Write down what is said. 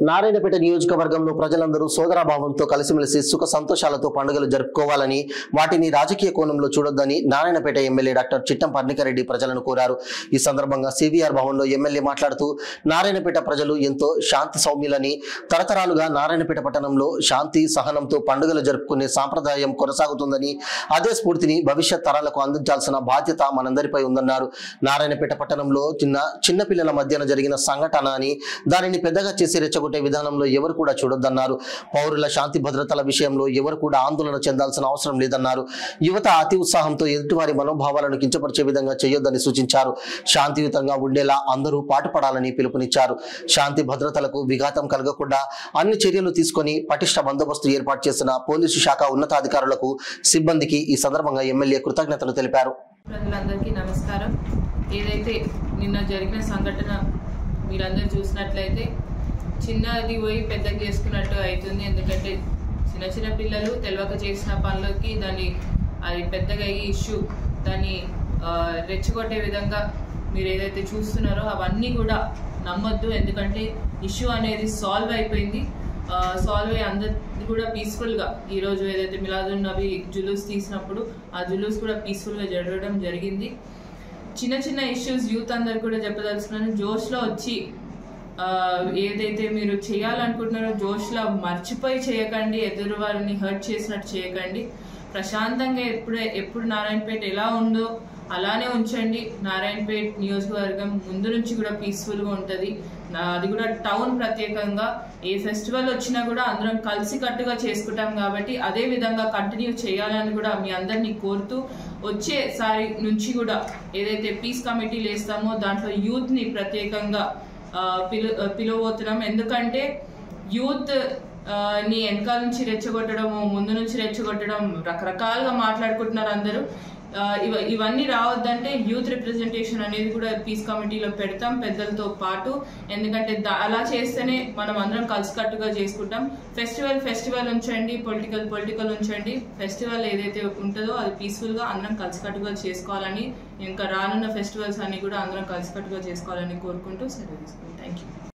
నారాయణపేట నియోజకవర్గంలో ప్రజలందరూ సోదరభావంతో కలిసిమెలిసి సుఖ సంతోషాలతో పండుగలు జరుపుకోవాలని, వాటిని రాజకీయ కోణంలో చూడొద్దని నారాయణపేట ఎమ్మెల్యే డాక్టర్ చిట్టం పర్ణికారెడ్డి ప్రజలను కోరారు. ఈ సందర్భంగా సివిఆర్ భవన్లో ఎమ్మెల్యే మాట్లాడుతూ నారాయణపేట ప్రజలు ఎంతో శాంతి సౌమ్యులని, తరతరాలుగా నారాయణపేట పట్టణంలో శాంతి సహనంతో పండుగలు జరుపుకునే సాంప్రదాయం కొనసాగుతుందని, అదే స్ఫూర్తిని భవిష్యత్ తరాలకు అందించాల్సిన బాధ్యత మనందరిపై ఉందన్నారు. నారాయణపేట పట్టణంలో చిన్న పిల్లల మధ్యన జరిగిన సంఘటన అని, దానిని పెద్దగా చేసి రెచ్చగొట్టే విధానంలో ఎవరు కూడా చూడొద్దన్నారు. పౌరుల శాంతి భద్రతల విషయంలో ఎవరు కూడా ఆందోళన చెందాల్సిన అవసరం లేదన్నారు. యువత అతి ఉత్సాహంతో ఎదుటివారి మనోభావాలను కించపరిచే విధంగా చేయొద్దని సూచించారు. శాంతియుతంగా ఉండేలా అందరూ పాటుపడాలని పిలుపునిచ్చారు. శాంతి భద్రతలకు విఘాతం కలగకుండా అన్ని చర్యలు తీసుకొని పటిష్ట బందోబస్తు ఏర్పాటు చేసిన పోలీసు శాఖ ఉన్నతాధికారులకు, సిబ్బందికి ఈ సందర్భంగా ఎమ్మెల్యే కృతజ్ఞతలు తెలిపారు. ప్రజలందరికీ నమస్కారం. ఏదైతే నిన్న జరిగిన సంఘటన మీరందరూ చూసినట్లయితే చిన్నది పోయి పెద్దగా చేసుకున్నట్టు అవుతుంది. ఎందుకంటే చిన్న పిల్లలు తెలియక చేసిన పనులకి అది పెద్దగా ఈ ఇష్యూ దాన్ని రెచ్చగొట్టే విధంగా మీరు ఏదైతే చూస్తున్నారో అవన్నీ కూడా నమ్మొద్దు. ఎందుకంటే ఇష్యూ అనేది సాల్వ్ అయిపోయింది. సాల్వ్ అయ్యి అందరు కూడా పీస్ఫుల్గా ఈరోజు ఏదైతే మిలాదున్ నబీ జులూస్ తీసినప్పుడు ఆ జులూస్ కూడా పీస్ఫుల్గా జరగడం జరిగింది. చిన్న ఇష్యూస్ యూత్ అందరు కూడా చెప్పదలుచుకున్నాను. జోష్లో వచ్చి ఏదైతే మీరు చేయాలనుకుంటున్నారో జోష్లో మర్చిపోయి చేయకండి. ఎదురు వారిని హర్ట్ చేసినట్టు చేయకండి. ప్రశాంతంగా ఎప్పుడు నారాయణపేట ఎలా ఉందో అలానే ఉంచండి. నారాయణపేట నియోజకవర్గం ముందు నుంచి కూడా పీస్ఫుల్గా ఉంటుంది. అది కూడా టౌన్ ప్రత్యేకంగా ఏ ఫెస్టివల్ వచ్చినా కూడా అందరం కలిసికట్టుగా చేసుకుంటాం కాబట్టి అదే విధంగా కంటిన్యూ చేయాలని కూడా మీ అందరినీ కోరుతూ, వచ్చేసారి నుంచి కూడా ఏదైతే పీస్ కమిటీలు వేస్తామో దాంట్లో యూత్ని ప్రత్యేకంగా పిలవబోతున్నాం. ఎందుకంటే యూత్ ని వెనకాల నుంచి రెచ్చగొట్టడం, ముందు నుంచి రెచ్చగొట్టడం, రకరకాలుగా మాట్లాడుకుంటున్నారు అందరూ. ఇవన్నీ రావద్దంటే యూత్ రిప్రజెంటేషన్ అనేది కూడా పీస్ కమిటీలో పెడతాం పెద్దలతో పాటు. ఎందుకంటే అలా చేస్తేనే మనం అందరం కలిసికట్టుగా చేసుకుంటాం. ఫెస్టివల్ ఉంచండి, పొలిటికల్ ఉంచండి. ఫెస్టివల్ ఏదైతే ఉంటుందో అది పీస్ఫుల్గా అందరం కలిసికట్టుగా చేసుకోవాలని, ఇంకా రానున్న ఫెస్టివల్స్ అన్ని కూడా అందరం కలిసికట్టుగా చేసుకోవాలని కోరుకుంటూ సెలవు తీసుకుంటాం. Thank you.